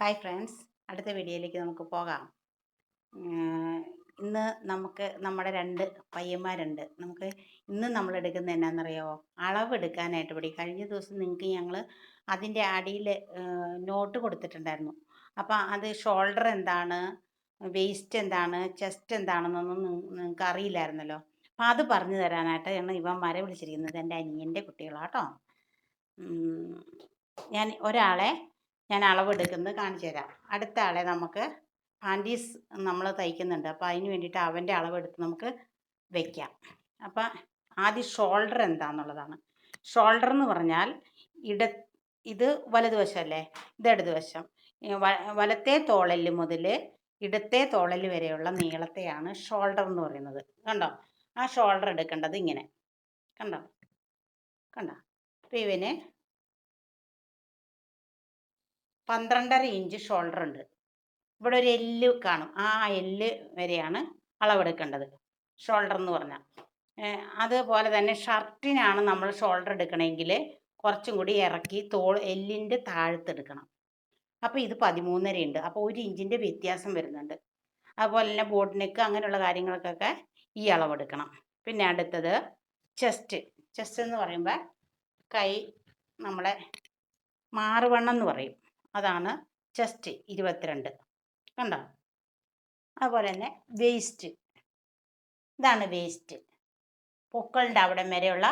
Hi friends, അടുത്ത വീഡിയോയിലേക്ക് നമുക്ക് പോകാം. ഇന്ന് നമുക്ക് നമ്മുടെ രണ്ട് പയ്യന്മാരുണ്ട്. ഇന്ന് നമ്മൾ എടുക്കുന്നത് എന്നാണെന്നറിയാമോ? അളവെടുക്കാനായിട്ട് കഴിഞ്ഞ ദിവസം നിങ്ങൾക്ക് ഞങ്ങൾ അതിൻ്റെ അടിയിൽ നോട്ട് കൊടുത്തിട്ടുണ്ടായിരുന്നു. അപ്പോൾ അത് ഷോൾഡർ എന്താണ്, വേസ്റ്റ് എന്താണ്, ചെസ്റ്റ് എന്താണെന്നൊന്നും നിങ്ങൾക്ക് അറിയില്ലായിരുന്നല്ലോ. അപ്പോൾ അത് പറഞ്ഞു തരാനായിട്ട് ഇവന്മാരെ വിളിച്ചിരിക്കുന്നത്. എൻ്റെ അനിയൻ്റെ കുട്ടികളാട്ടോ. ഞാൻ അളവെടുക്കുന്നത് കാണിച്ചു തരാം. അടുത്ത ആളെ നമുക്ക് പാൻറ്റീസ് നമ്മൾ തയ്ക്കുന്നുണ്ട്. അപ്പോൾ അതിന് വേണ്ടിയിട്ട് അവൻ്റെ അളവെടുത്ത് നമുക്ക് വയ്ക്കാം. അപ്പം ആദ്യം ഷോൾഡർ എന്താണെന്നുള്ളതാണ്. ഷോൾഡർ എന്ന് പറഞ്ഞാൽ ഇത് വലതുവശമല്ലേ, ഇത് ഇടതുവശം. വലത്തെ തോളല് മുതൽ ഇടത്തെ തോളല് വരെയുള്ള നീളത്തെയാണ് ഷോൾഡർ എന്ന് പറയുന്നത്. കണ്ടോ? ആ ഷോൾഡർ എടുക്കേണ്ടത് ഇങ്ങനെ. കണ്ടോ? അപ്പോൾ ഇവന് 12.5 ഇഞ്ച് ഷോൾഡർ ഉണ്ട്. ഇവിടെ ഒരു എല്ല് കാണും. ആ എല്ല് വരെയാണ് അളവെടുക്കേണ്ടത് ഷോൾഡർ എന്ന് പറഞ്ഞാൽ. അതുപോലെ തന്നെ ഷർട്ടിനാണ് നമ്മൾ ഷോൾഡർ എടുക്കണമെങ്കിൽ കുറച്ചും കൂടി ഇറക്കി എല്ലിൻ്റെ താഴത്തെടുക്കണം. അപ്പോൾ ഇത് 13.5 ഉണ്ട്. അപ്പോൾ 1 ഇഞ്ചിൻ്റെ വ്യത്യാസം വരുന്നുണ്ട്. അതുപോലെ തന്നെ ബോട്ട് നെക്ക് അങ്ങനെയുള്ള കാര്യങ്ങൾക്കൊക്കെ ഈ അളവെടുക്കണം. പിന്നെ അടുത്തത് ചെസ്റ്റ് എന്ന് പറയുമ്പോൾ കൈ നമ്മളെ മാറുവണ്ണം എന്ന് പറയും. അതാണ് ചെസ്റ്റ് 22. കണ്ടോ? അതുപോലെ തന്നെ വേസ്റ്റ്, ഇതാണ് വേസ്റ്റ്. പൊക്കളിൻ്റെ അവിടെ വരെയുള്ള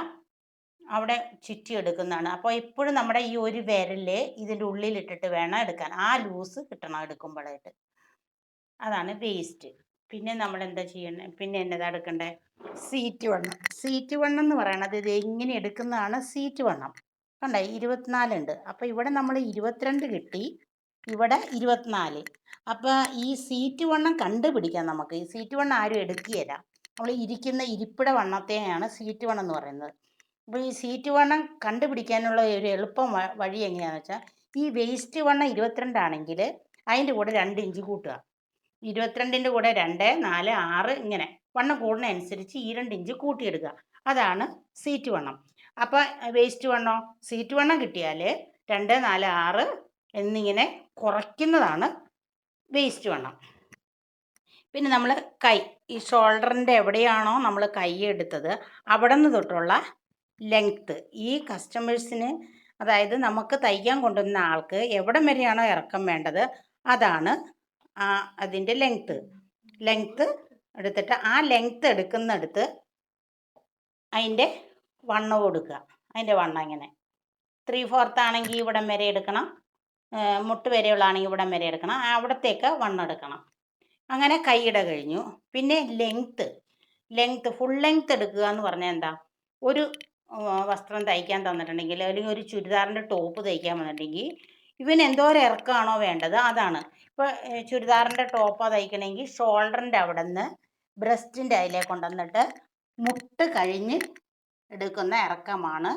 അവിടെ ചുറ്റിയെടുക്കുന്നതാണ്. അപ്പോൾ എപ്പോഴും നമ്മുടെ ഈ ഒരു വിരൽ ഇതിൻ്റെ ഉള്ളിലിട്ടിട്ട് വേണം എടുക്കാൻ. ആ ലൂസ് കിട്ടണം എടുക്കുമ്പോഴായിട്ട്. അതാണ് വേസ്റ്റ്. പിന്നെ നമ്മൾ എന്താ ചെയ്യണത്? പിന്നെ എന്നതാ എടുക്കണ്ടേ? സീറ്റ് വണ്ണം എന്ന് പറയണത് ഇത് എങ്ങനെ എടുക്കുന്നതാണ് സീറ്റ് വണ്ണം. കണ്ടോ? 24 ഉണ്ട്. അപ്പോൾ ഇവിടെ നമ്മൾ 22 കിട്ടി, ഇവിടെ 24. അപ്പോൾ ഈ സീറ്റ് വണ്ണം കണ്ടുപിടിക്കാം നമുക്ക്. ഈ സീറ്റ് വണ്ണം ആരും എടുക്കുകയില്ല. നമ്മൾ ഇരിക്കുന്ന ഇരിപ്പിട വണ്ണത്തെയാണ് സീറ്റ് വണ്ണം എന്ന് പറയുന്നത്. അപ്പോൾ ഈ സീറ്റ് വണ്ണം കണ്ടുപിടിക്കാനുള്ള ഒരു എളുപ്പം വഴി എങ്ങനെയാണെന്ന് വെച്ചാൽ, ഈ വേസ്റ്റ് വണ്ണം 22 ആണെങ്കിൽ അതിൻ്റെ കൂടെ 2 ഇഞ്ച് കൂട്ടുക. 22ൻ്റെ കൂടെ 2, 4, 6 ഇങ്ങനെ വണ്ണം കൂടുന്നതനുസരിച്ച് ഈ 2 ഇഞ്ച് കൂട്ടിയെടുക്കുക. അതാണ് സീറ്റ് വണ്ണം. അപ്പോൾ സീറ്റ് വണ്ണം കിട്ടിയാൽ 2, 4, 6 എന്നിങ്ങനെ കുറയ്ക്കുന്നതാണ് വേസ്റ്റ് വണ്ണം. പിന്നെ നമ്മൾ ഈ ഷോൾഡറിൻ്റെ എവിടെയാണോ നമ്മൾ കൈ എടുത്തത് അവിടെ നിന്ന് തൊട്ടുള്ള ലെങ്ത്ത് ഈ കസ്റ്റമേഴ്സിന്, അതായത് നമുക്ക് തയ്ക്കാൻ കൊണ്ടുവന്ന ആൾക്ക് എവിടം വരെയാണോ ഇറക്കം വേണ്ടത് അതാണ് അതിൻ്റെ ലെങ്ത്ത് എടുത്തിട്ട് ആ ലെങ്ത്ത് എടുക്കുന്നിടത്ത് അതിൻ്റെ വണ്ണം കൊടുക്കുക. അതിൻ്റെ വണ്ണം ഇങ്ങനെ 3/4 ആണെങ്കിൽ ഇവിടം വരെ എടുക്കണം, മുട്ട് വരെയുള്ളതാണെങ്കിൽ ഇവിടം വരെ എടുക്കണം, അവിടത്തേക്ക് വണ്ണം എടുക്കണം. അങ്ങനെ കൈയുടെ കഴിഞ്ഞു. പിന്നെ ഫുൾ ലെങ്ത്ത് എടുക്കുക എന്ന് പറഞ്ഞാൽ എന്താ? ഒരു വസ്ത്രം തയ്ക്കാൻ തന്നിട്ടുണ്ടെങ്കിൽ, അല്ലെങ്കിൽ ഒരു ചുരിദാറിൻ്റെ ടോപ്പ് തയ്ക്കാൻ വന്നിട്ടുണ്ടെങ്കിൽ ഇവന് എന്തോരം ഇറക്കമാണോ വേണ്ടത് അതാണ്. ഇപ്പോൾ ചുരിദാറിൻ്റെ ടോപ്പാണ് തയ്ക്കണമെങ്കിൽ ഷോൾഡറിൻ്റെ അവിടെ നിന്ന് ബ്രസ്റ്റിൻ്റെ അതിലേക്ക് കൊണ്ടുവന്നിട്ട് മുട്ട് കഴിഞ്ഞ് എടുക്കുന്ന ഇറക്കമാണ്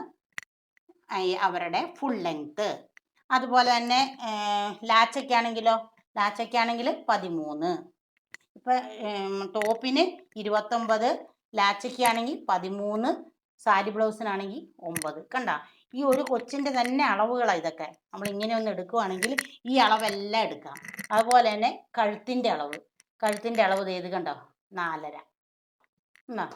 അവരുടെ ഫുൾ ലെങ്ത്ത്. അതുപോലെ തന്നെ ലാച്ചയ്ക്കാണെങ്കിൽ 13. ഇപ്പം ടോപ്പിന് 29, ലാച്ചയ്ക്കാണെങ്കിൽ 13, സാരി ബ്ലൗസിനാണെങ്കിൽ 9. കണ്ട? ഈ ഒരു കൊച്ചിൻ്റെ തന്നെ അളവുകളാണ് ഇതൊക്കെ. നമ്മൾ ഇങ്ങനെ ഒന്ന് എടുക്കുവാണെങ്കിൽ ഈ അളവെല്ലാം എടുക്കാം. അതുപോലെ തന്നെ കഴുത്തിൻ്റെ അളവ് ഏത് കണ്ടോ? 4.5. എന്നാ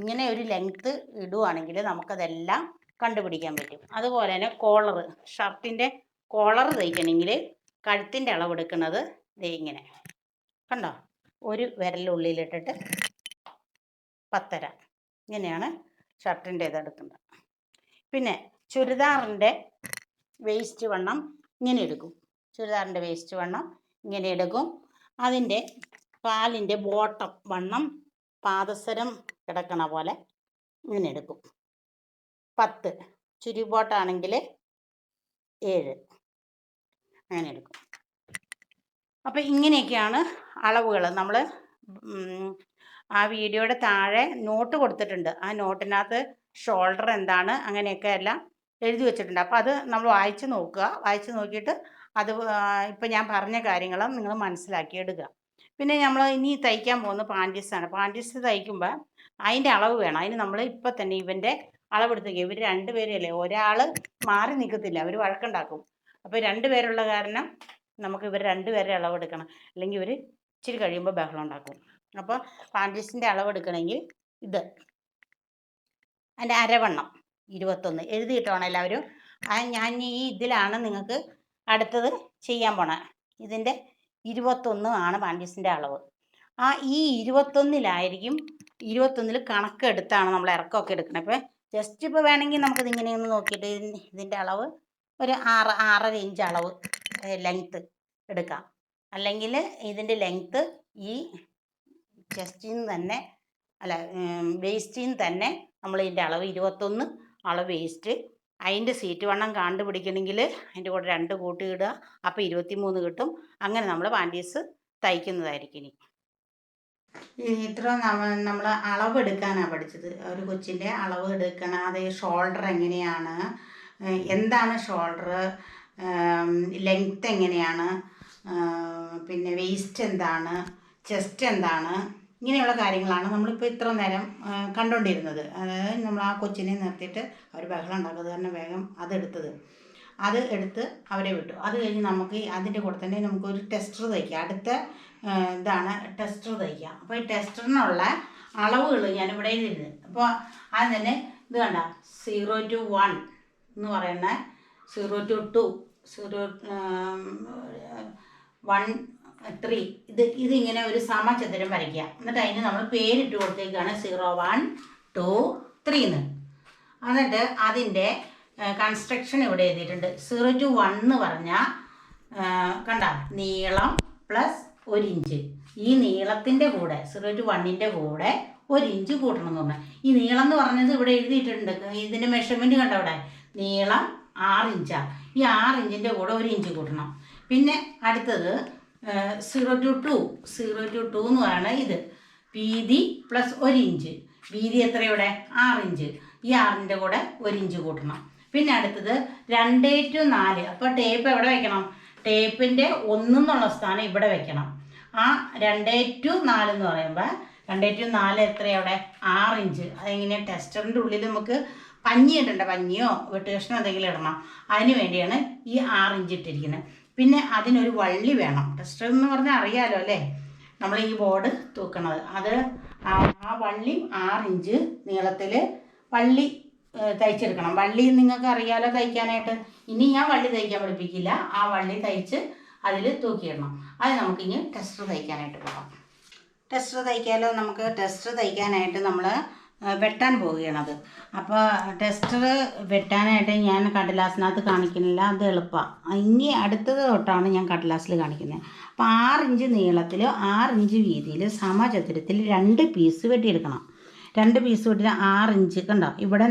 ഇങ്ങനെ ഒരു ലെങ്ത്ത് ഇടുവാണെങ്കിൽ നമുക്കതെല്ലാം കണ്ടുപിടിക്കാൻ പറ്റും. അതുപോലെ തന്നെ ഷർട്ടിൻ്റെ കോളർ തയ്ക്കണമെങ്കിൽ കഴുത്തിൻ്റെ അളവെടുക്കുന്നത് ഇങ്ങനെ. കണ്ടോ? ഒരു വിരലുള്ളിലിട്ടിട്ട് 10.5 ഇങ്ങനെയാണ് ഷർട്ടിൻ്റെ ഇതെടുക്കുന്നത്. പിന്നെ ചുരിദാറിൻ്റെ വേസ്റ്റ് വണ്ണം ഇങ്ങനെ എടുക്കും. അതിൻ്റെ കാലിൻ്റെ ബോട്ടം വണ്ണം പാദസരം കിടക്കണ പോലെ ഇങ്ങനെ എടുക്കും. 10. ചുരി ബോട്ടാണെങ്കിൽ 7 അങ്ങനെ എടുക്കും. അപ്പോൾ ഇങ്ങനെയൊക്കെയാണ് അളവുകൾ. നമ്മൾ ആ വീഡിയോയുടെ താഴെ നോട്ട് കൊടുത്തിട്ടുണ്ട്. ആ നോട്ടിനകത്ത് ഷോൾഡർ എന്താണ് അങ്ങനെയൊക്കെ എല്ലാം എഴുതി വെച്ചിട്ടുണ്ട്. അപ്പോൾ അത് നമ്മൾ വായിച്ച് നോക്കിയിട്ട് അത് ഇപ്പം ഞാൻ പറഞ്ഞ കാര്യങ്ങളും നിങ്ങൾ മനസ്സിലാക്കി എടുക്കുക. പിന്നെ നമ്മൾ ഇനി തയ്ക്കാൻ പോകുന്ന പാൻറ്റീസാണ്. പാൻറ്റീസ് തയ്ക്കുമ്പോൾ അതിൻ്റെ അളവ് വേണം. അതിന് നമ്മൾ ഇപ്പം തന്നെ ഇവൻ്റെ അളവെടുത്തേക്ക്. ഇവർ 2 പേരല്ലേ, ഒരാൾ മാറി നിൽക്കത്തില്ല, അവർ വഴക്കുണ്ടാക്കും. അപ്പോൾ 2 പേരുള്ള കാരണം നമുക്ക് ഇവർ രണ്ടുപേരെ അളവെടുക്കണം, അല്ലെങ്കിൽ ഇവർ ഇച്ചിരി കഴിയുമ്പോൾ ബഹളം ഉണ്ടാക്കും. അപ്പോൾ പാൻറ്റീസിൻ്റെ അളവെടുക്കണമെങ്കിൽ ഇത് അതിൻ്റെ അരവണ്ണം 21 എഴുതിയിട്ടാണ് എല്ലാവരും. ഞാൻ ഈ ഇതിലാണ് നിങ്ങൾക്ക് അടുത്തത് ചെയ്യാൻ പോണേ. ഇതിൻ്റെ 21 ആണ് പാൻറ്റീസിൻ്റെ അളവ്. ഈ 21 കണക്കെടുത്താണ് നമ്മൾ ഇറക്കമൊക്കെ എടുക്കുന്നത്. അപ്പോൾ ജസ്റ്റ് ഇപ്പോൾ വേണമെങ്കിൽ നമുക്കിത് ഇങ്ങനെയൊന്ന് നോക്കിയിട്ട് ഇതിൻ്റെ അളവ് ഒരു 6.5 ഇഞ്ച് അളവ് ലെങ്ത്ത് എടുക്കാം. അല്ലെങ്കിൽ ഇതിൻ്റെ ലെങ്ത്ത് ഈ ചെസ്റ്റിൽ നിന്ന് തന്നെ വേസ്റ്റിൽ നിന്ന് തന്നെ നമ്മൾ ഇതിൻ്റെ അളവ് 21 അളവ് വേസ്റ്റ്. അതിൻ്റെ സീറ്റ് വണ്ണം കണ്ടുപിടിക്കണമെങ്കിൽ അതിൻ്റെ കൂടെ 2 കൂട്ടി ഇടുക, അപ്പോൾ 23 കിട്ടും. അങ്ങനെ നമ്മൾ പാൻറ്റീസ് തയ്ക്കുന്നതായിരിക്കും. ഇനി ഇത്ര നമ്മൾ അളവെടുക്കാനാണ് പഠിച്ചത്. ഒരു കൊച്ചിൻ്റെ അളവ് എടുക്കണം, അത് ഷോൾഡർ എങ്ങനെയാണ്, എന്താണ് ഷോൾഡർ, ലെങ്ത്ത് എങ്ങനെയാണ്, പിന്നെ വേസ്റ്റ് എന്താണ്, ചെസ്റ്റ് എന്താണ്, ഇങ്ങനെയുള്ള കാര്യങ്ങളാണ് നമ്മളിപ്പോൾ ഇത്ര നേരം കണ്ടുകൊണ്ടിരുന്നത്. അതായത് നമ്മൾ ആ കൊച്ചിനെ നിർത്തിയിട്ട് അവർ ബഹളം ഉണ്ടാക്കുന്നത് കാരണം വേഗം അത് എടുത്ത് അവരെ വിട്ടു. അത് കഴിഞ്ഞ് നമുക്ക് അതിൻ്റെ കൂടെ തന്നെ നമുക്കൊരു ടെസ്റ്റർ തയ്ക്കാം. അടുത്ത ഇതാണ് ടെസ്റ്റർ തയ്ക്കുക. അപ്പോൾ ഈ ടെസ്റ്ററിനുള്ള അളവുകൾ ഞാനിവിടെ എഴുതിയിരുന്നത്. അപ്പോൾ അത് തന്നെ ഇത് കണ്ട 0 to 1 എന്ന് പറയുന്ന 0 to 2, 1, 3 ഇതിങ്ങനെ ഒരു സമചതുരം വരയ്ക്കുക. എന്നിട്ട് അതിന് നമ്മൾ പേരിട്ട് കൊടുത്തേക്കാണ് 0, 1, 2, 3 എന്ന്. എന്നിട്ട് അതിൻ്റെ കൺസ്ട്രക്ഷൻ ഇവിടെ എഴുതിയിട്ടുണ്ട്. 0 to 1 എന്ന് പറഞ്ഞാൽ കണ്ട നീളം പ്ലസ് 1 ഇഞ്ച്. ഈ നീളത്തിൻ്റെ കൂടെ 0 to 1ൻ്റെ കൂടെ 1 ഇഞ്ച് കൂട്ടണം എന്ന് പറഞ്ഞാൽ, ഈ നീളം എന്ന് പറഞ്ഞത് ഇവിടെ എഴുതിയിട്ടുണ്ട്. ഇതിൻ്റെ മെഷർമെൻറ്റ് കണ്ട അവിടെ നീളം 6 ഇഞ്ചാണ്. ഈ 6 ഇഞ്ചിൻ്റെ കൂടെ 1 ഇഞ്ച് കൂട്ടണം. പിന്നെ അടുത്തത് 0 to 2 എന്ന് പറയുന്നത് ഇത് വീതി പ്ലസ് 1 ഇഞ്ച്. വീതി എത്ര ഇവിടെ 6 ഇഞ്ച്. ഈ 6ൻ്റെ കൂടെ 1 ഇഞ്ച് കൂട്ടണം. പിന്നെ അടുത്തത് 2 to 4. അപ്പോൾ ടേപ്പ് എവിടെ വെക്കണം? ടേപ്പിൻ്റെ 1 എന്നുള്ള സ്ഥാനം ഇവിടെ വെക്കണം. ആ 2 to 4 എന്ന് പറയുമ്പോൾ 2 to 4 എത്രയാണ് അവിടെ 6 ഇഞ്ച്. അതെങ്ങനെ ടെസ്റ്ററിൻ്റെ ഉള്ളിൽ നമുക്ക് പഞ്ഞി ഇടണ്ട, പഞ്ഞിയോ വെട്ടുകഷ്ണോ എന്തെങ്കിലും ഇടണം. അതിന് വേണ്ടിയാണ് ഈ 6 ഇഞ്ച് ഇട്ടിരിക്കുന്നത്. പിന്നെ അതിനൊരു വള്ളി വേണം. ടെസ്റ്റർ എന്ന് പറഞ്ഞാൽ അറിയാലോ അല്ലേ, നമ്മൾ ഈ ബോർഡ് തൂക്കണത്. അത് ആ വള്ളി 6 ഇഞ്ച് നീളത്തിൽ വള്ളി തയ്ച്ചെടുക്കണം. വള്ളി നിങ്ങൾക്ക് അറിയാലോ തയ്ക്കാനായിട്ട്. ഇനി ഞാൻ വള്ളി തയ്ക്കാൻ പഠിപ്പിക്കില്ല. ആ വള്ളി തയ്ച്ച് അതിൽ തൂക്കിയിടണം. അത് നമുക്കിനി ടെസ്റ്റർ തയ്ക്കാനായിട്ട് പോകാം. ടെസ്റ്റർ തയ്ക്കാലോ. നമുക്ക് ടെസ്റ്റർ തയ്ക്കാനായിട്ട് നമ്മൾ വെട്ടാൻ പോവുകയാണത്. അപ്പോൾ ടെസ്റ്റർ വെട്ടാനായിട്ട് ഞാൻ കടലാസിനകത്ത് കാണിക്കുന്നില്ല, അത് എളുപ്പമാണ്. ഇനി അടുത്തത് തൊട്ടാണ് ഞാൻ കടലാസിൽ കാണിക്കുന്നത്. അപ്പോൾ 6 ഇഞ്ച് നീളത്തിൽ 6 ഇഞ്ച് വീതിയിൽ സമചതുരത്തിൽ 2 പീസ് വെട്ടിയെടുക്കണം. 2 പീസ് വെട്ടിയിട്ട് 6 ഇഞ്ച് കണ്ടോ ഇവിടെ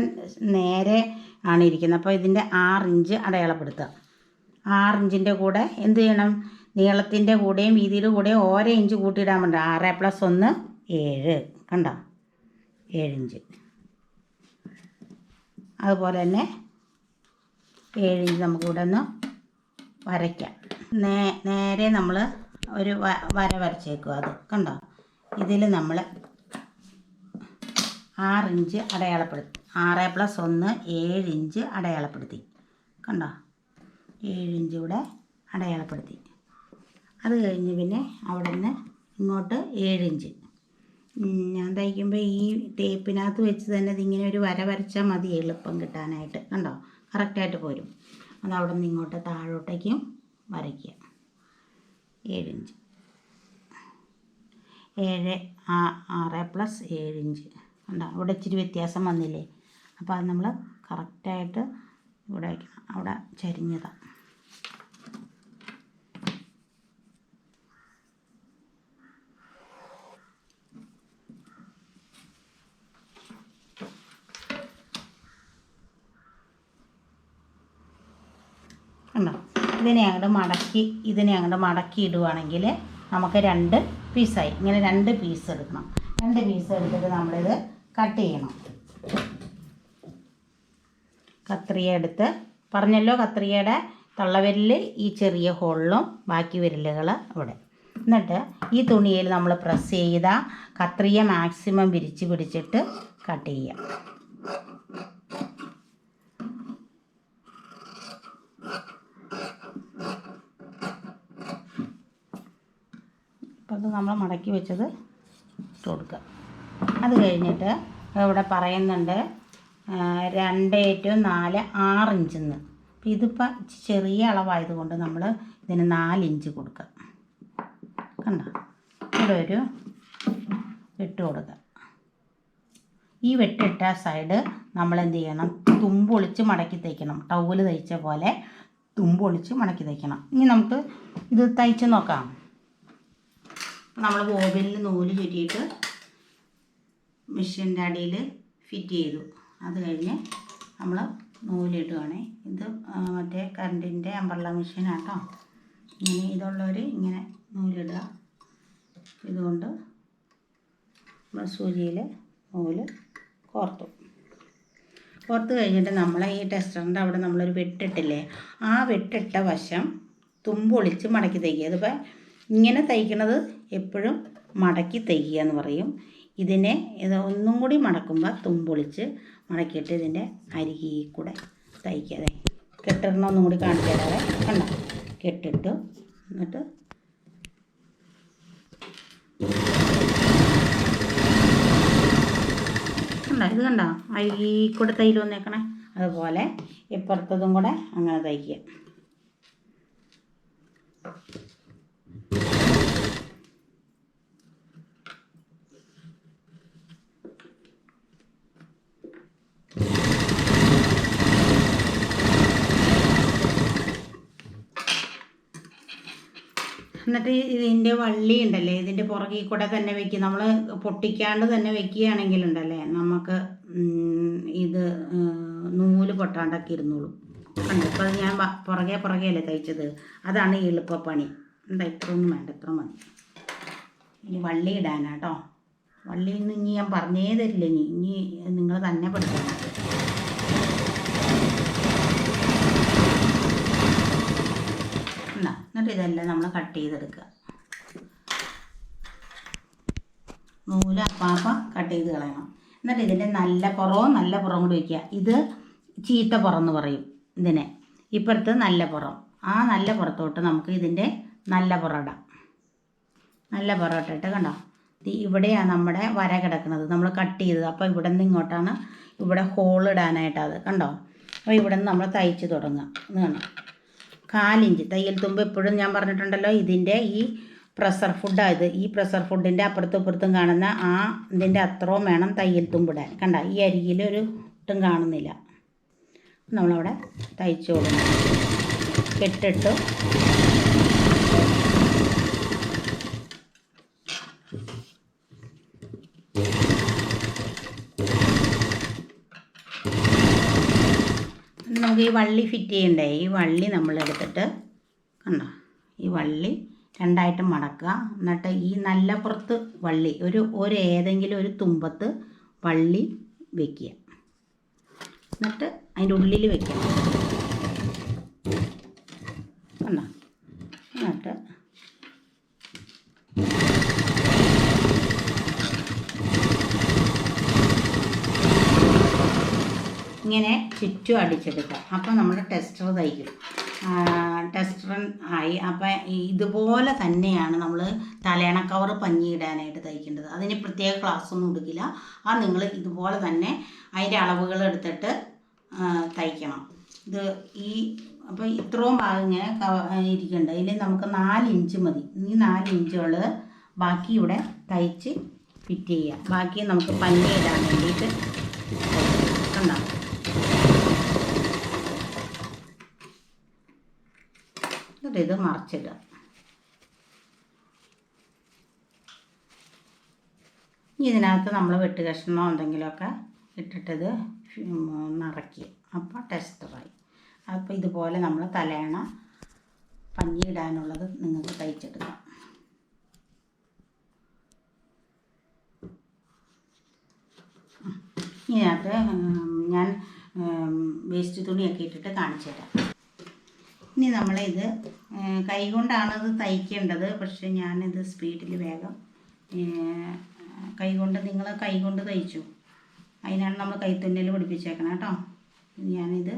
നേരെ ആണ് ഇരിക്കുന്നത്. അപ്പോൾ ഇതിൻ്റെ 6 ഇഞ്ച് അടയാളപ്പെടുത്തുക. 6 ഇഞ്ചിൻ്റെ കൂടെ എന്ത് ചെയ്യണം? നീളത്തിൻ്റെ കൂടെയും വീതിയുടെ കൂടെയും 1 ഇഞ്ച് കൂട്ടിയിടാൻ വേണ്ട. 6 + 1 7 കണ്ടോ, 7 ഇഞ്ച്. അതുപോലെ തന്നെ 7 ഇഞ്ച് നമുക്കിവിടെ ഒന്ന് വരയ്ക്കാം. നേരെ നമ്മൾ ഒരു വര വരച്ചേക്കുക. അത് കണ്ടോ, ഇതിൽ നമ്മൾ 6 ഇഞ്ച് അടയാളപ്പെടുത്തി. 6 + 1 7 ഇഞ്ച് അടയാളപ്പെടുത്തി. കണ്ടോ, 7 ഇഞ്ച് ഇവിടെ അടയാളപ്പെടുത്തി. അത് കഴിഞ്ഞ് പിന്നെ അവിടെ നിന്ന് ഇങ്ങോട്ട് 7 ഇഞ്ച്. ഞാൻ തയ്ക്കുമ്പോൾ ഈ ടേപ്പിനകത്ത് വെച്ച് തന്നെ ഇതിങ്ങനെ ഒരു വര വരച്ചാൽ മതി എളുപ്പം കിട്ടാനായിട്ട്. കണ്ടോ, കറക്റ്റായിട്ട് പോരും. അത് അവിടെ നിന്ന് ഇങ്ങോട്ട് താഴോട്ടേക്കും വരയ്ക്കുക. 7 ഇഞ്ച് 6 + 7 ഇഞ്ച് കണ്ടോ, ഇവിടെ ഇച്ചിരി വ്യത്യാസം വന്നില്ലേ. അപ്പോൾ അത് നമ്മൾ കറക്റ്റായിട്ട് ഇവിടെ വയ്ക്കണം. അവിടെ ചരിഞ്ഞതാണ്. കണ്ടോ, ഇതിനെ അങ്ങോട്ട് മടക്കി ഇടുവാണെങ്കിൽ നമുക്ക് 2 പീസായി. ഇങ്ങനെ 2 പീസ് എടുക്കണം. 2 പീസ് എടുത്തിട്ട് നമ്മളിത് കട്ട് ചെയ്യണം. കത്രിക എടുത്ത് പറഞ്ഞല്ലോ, കത്രികയുടെ തള്ളവിരൽ ഈ ചെറിയ ഹോളിലും ബാക്കി വിരലുകൾ ഇവിടെ. എന്നിട്ട് ഈ തുണിയിൽ നമ്മൾ പ്രസ് ചെയ്ത കത്രിക മാക്സിമം വിരിച്ച് പിടിച്ചിട്ട് കട്ട് ചെയ്യാം. അത് നമ്മൾ മടക്കി വെച്ചത് ഇട്ട് കൊടുക്കുക. അത് കഴിഞ്ഞിട്ട് ഇവിടെ പറയുന്നുണ്ട് 2:4 6 ഇഞ്ചെന്ന്. അപ്പോൾ ഇതിപ്പോൾ ചെറിയ അളവായതുകൊണ്ട് നമ്മൾ ഇതിന് 4 ഇഞ്ച് കൊടുക്കുക. കണ്ടോ, ഇവിടെ ഒരു വെട്ട് കൊടുക്കുക. ഈ വെട്ടിട്ട സൈഡ് നമ്മൾ എന്ത് ചെയ്യണം, തുമ്പൊളിച്ച് മടക്കി തയ്ക്കണം. ടവല് തയ്ച്ച പോലെ തുമ്പൊളിച്ച് മടക്കി തയ്ക്കണം. ഇനി നമുക്ക് ഇത് തയ്ച്ച് നോക്കാം. നമ്മൾ ബോബിനിൽ നൂല് ചുറ്റിയിട്ട് മെഷീൻ്റെ അടിയിൽ ഫിറ്റ് ചെയ്തു. അത് കഴിഞ്ഞ് നമ്മൾ നൂലിടുകയാണേ. ഇത് മറ്റേ കറണ്ടിൻ്റെ അമ്പർല മെഷീനാട്ടോ. ഇങ്ങനെ ഇതുള്ളവർ ഇങ്ങനെ നൂലിടുക. ഇതുകൊണ്ട് നമ്മൾ സൂചിയിൽ നൂല് കോർത്ത് കഴിഞ്ഞിട്ട് നമ്മൾ ഈ ടെസ്റ്ററിൻ്റെ അവിടെ നമ്മളൊരു വെട്ടിട്ടില്ലേ, ആ വെട്ടിട്ട വശം തുമ്പൊളിച്ച് മടക്കി തയ്ക്കുക. അതിപ്പോൾ ഇങ്ങനെ തയ്ക്കുന്നത് എപ്പോഴും മടക്കി തയ്ക്കുക എന്ന് പറയും. ഇത് ഒന്നും കൂടി മടക്കുമ്പോൾ തുമ്പൊളിച്ച് മടക്കിയിട്ട് ഇതിൻ്റെ അരികിൽ കൂടെ തയ്ക്കാതെ കെട്ടിടണമൊന്നും കൂടി കാണിച്ചു തരാതെ. കണ്ട, കെട്ടിട്ട് എന്നിട്ട് കണ്ടോ, ഇത് കണ്ടോ അരികിൽ കൂടെ തയ്യൽ വന്നേക്കണേ. അതുപോലെ ഇപ്പുറത്തതും കൂടെ അങ്ങനെ തയ്ക്കുക. എന്നിട്ട് ഇതിൻ്റെ വള്ളി ഉണ്ടല്ലേ, ഇതിൻ്റെ പുറകിൽ കൂടെ തന്നെ വെക്കുക. നമ്മൾ പൊട്ടിക്കാണ്ട് തന്നെ വെക്കുകയാണെങ്കിലുണ്ടല്ലേ നമുക്ക് ഇത് നൂല് പൊട്ടാണ്ടൊക്കെ ഇരുന്നോളും. കണ്ടോ, ഇപ്പോൾ അത് ഞാൻ പുറകെ അല്ലേ തയ്ച്ചത്. അതാണ് എളുപ്പപ്പണി. എന്താ ഇത്രയൊന്നും വേണ്ട, ഇത്ര മതി. ഇനി വള്ളി ഇടാനാട്ടോ. വള്ളിയൊന്നും ഇനി ഞാൻ പറഞ്ഞേ തരില്ല. ഇനി നിങ്ങൾ തന്നെ പഠിക്കണം. എന്നിട്ട് ഇതെല്ലാം നമ്മൾ കട്ട് ചെയ്തെടുക്കുക. നൂല് അപ്പാപ്പ കട്ട് ചെയ്ത് കളയണം. എന്നിട്ട് ഇതിൻ്റെ നല്ല പുറവും കൂടി വയ്ക്കുക. ഇത് ചീത്ത പുറം എന്ന് പറയും ഇതിനെ. ഇപ്പുറത്ത് നല്ല പുറം. ആ നല്ല പുറത്തോട്ട് നമുക്ക് ഇതിൻ്റെ നല്ല പുറം ഇടാം. നല്ല പുറം ഇട്ടിട്ട് കണ്ടോ, ഇവിടെയാണ് നമ്മുടെ വര കിടക്കുന്നത്, നമ്മൾ കട്ട് ചെയ്തത്. അപ്പോൾ ഇവിടെ നിന്ന് ഇങ്ങോട്ടാണ് ഇവിടെ ഹോൾ ഇടാനായിട്ടത്. കണ്ടോ, അപ്പോൾ ഇവിടെ നിന്ന് നമ്മൾ തയ്ച്ച് തുടങ്ങുക. ഇത് കണ്ടോ, 4 ഇഞ്ച് തയ്യൽ തുമ്പ്. എപ്പോഴും ഞാൻ പറഞ്ഞിട്ടുണ്ടല്ലോ, ഇതിൻ്റെ ഈ പ്രഷർ ഫുഡായത്. ഈ പ്രഷർ ഫുഡിൻ്റെ അപ്പുറത്തും ഇപ്പുറത്തും കാണുന്ന ആ ഇതിൻ്റെ അത്രയും വേണം തയ്യൽ തുമ്പിടാൻ. കണ്ട, ഈ അരികിൽ ഒരു ഒട്ടും കാണുന്നില്ല. നമ്മളവിടെ തയ്ച്ചു കൊടുക്കണം. കെട്ടിട്ട് നമുക്ക് ഈ വള്ളി ഫിറ്റ് ചെയ്യണ്ടേ. ഈ വള്ളി നമ്മളെടുത്തിട്ട് കണ്ടോ, ഈ വള്ളി രണ്ടായിട്ട് മടക്കുക. എന്നിട്ട് ഈ നല്ല പുറത്ത് വള്ളി ഒരു ഏതെങ്കിലും ഒരു തുമ്പത്ത് വള്ളി വയ്ക്കുക. എന്നിട്ട് അതിൻ്റെ ഉള്ളിൽ വയ്ക്കണം. കണ്ടോ, എന്നിട്ട് ഇങ്ങനെ ചുറ്റും അടിച്ചെടുക്കുക. അപ്പോൾ നമ്മൾ ടെസ്റ്റർ തയ്ക്കും. ടെസ്റ്റർ ആയി. അപ്പം ഇതുപോലെ തന്നെയാണ് നമ്മൾ തലയണ കവർ പഞ്ഞിയിടാനായിട്ട് തയ്ക്കേണ്ടത്. അതിന് പ്രത്യേക ക്ലാസ്സൊന്നും എടുക്കില്ല. അത് നിങ്ങൾ ഇതുപോലെ തന്നെ അതിൻ്റെ അളവുകൾ എടുത്തിട്ട് തയ്ക്കണം. ഇത് അപ്പോൾ ഇത്രയും ഭാഗം ഇങ്ങനെ ഇരിക്കുന്നുണ്ട്. അതിൽ നമുക്ക് 4 ഇഞ്ച് മതി. ഈ 4 ഇഞ്ചുകൾ ബാക്കി ഇവിടെ തയ്ച്ച് ഫിറ്റ് ചെയ്യുക. ബാക്കി നമുക്ക് പഞ്ഞിയിടാൻ വേണ്ടിയിട്ട് കണ്ടോ. ഇത് മറിച്ചിടുക. ഇതിനകത്ത് നമ്മൾ വെട്ട് കഷ്ണമോ എന്തെങ്കിലുമൊക്കെ ഇട്ടിട്ടത് നിറയ്ക്കുക. അപ്പോൾ ടെസ്റ്ററായി. അപ്പോൾ ഇതുപോലെ നമ്മൾ തലയണ പഞ്ഞിയിടാനുള്ളത് നിങ്ങൾക്ക് തയ്ച്ചെടുക്കാം. ഇതിനകത്ത് ഞാൻ വേസ്റ്റ് തുണിയൊക്കെ ഇട്ടിട്ട് കാണിച്ചു തരാം. ഇനി നമ്മളിത് കൈകൊണ്ടാണത് തയ്ക്കേണ്ടത്. പക്ഷെ ഞാനിത് സ്പീഡിൽ വേഗം നിങ്ങൾ കൈകൊണ്ട് തയ്ച്ചു. അതിനാണ് നമ്മൾ കൈത്തുന്നൽ പിടിപ്പിച്ചേക്കണം കേട്ടോ. ഞാനിത്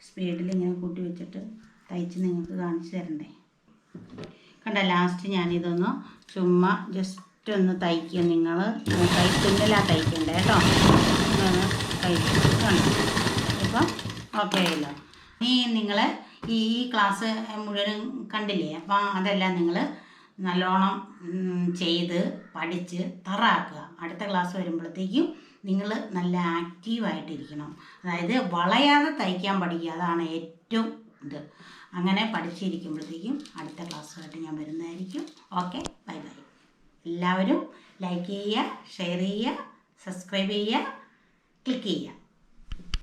സ്പീഡിൽ ഇങ്ങനെ കൂട്ടി വെച്ചിട്ട് തയ്ച്ച് നിങ്ങൾക്ക് കാണിച്ചു തരണ്ടേ. കണ്ട ലാസ്റ്റ് ഞാനിതൊന്ന് ചുമ്മാ ജസ്റ്റ് ഒന്ന് തയ്ക്കുക. നിങ്ങൾ തുന്നലാ തയ്ക്കണ്ടേ കേട്ടോ. ഒന്ന് തയ്ക്കും കണ്ടോ. ഇപ്പം ഓക്കെ ആയല്ലോ. ഇനി നിങ്ങൾ ഈ ക്ലാസ് മുഴുവനും കണ്ടില്ലേ. അപ്പം അതെല്ലാം നിങ്ങൾ നല്ലോണം ചെയ്ത് പഠിച്ച് തറാക്കുക. അടുത്ത ക്ലാസ് വരുമ്പോഴത്തേക്കും നിങ്ങൾ നല്ല ആക്റ്റീവായിട്ടിരിക്കണം. അതായത് വളയാതെ തയ്ക്കാൻ പഠിക്കുക. അതാണ് ഏറ്റവും ഇത്. അങ്ങനെ പഠിച്ചിരിക്കുമ്പോഴത്തേക്കും അടുത്ത ക്ലാസ്സുമായിട്ട് ഞാൻ വരുന്നതായിരിക്കും. Okay, bye bye. എല്ലാവരും ലൈക്ക് ചെയ്യുക, ഷെയർ ചെയ്യുക, സബ്സ്ക്രൈബ് ചെയ്യുക, ക്ലിക്ക് ചെയ്യുക.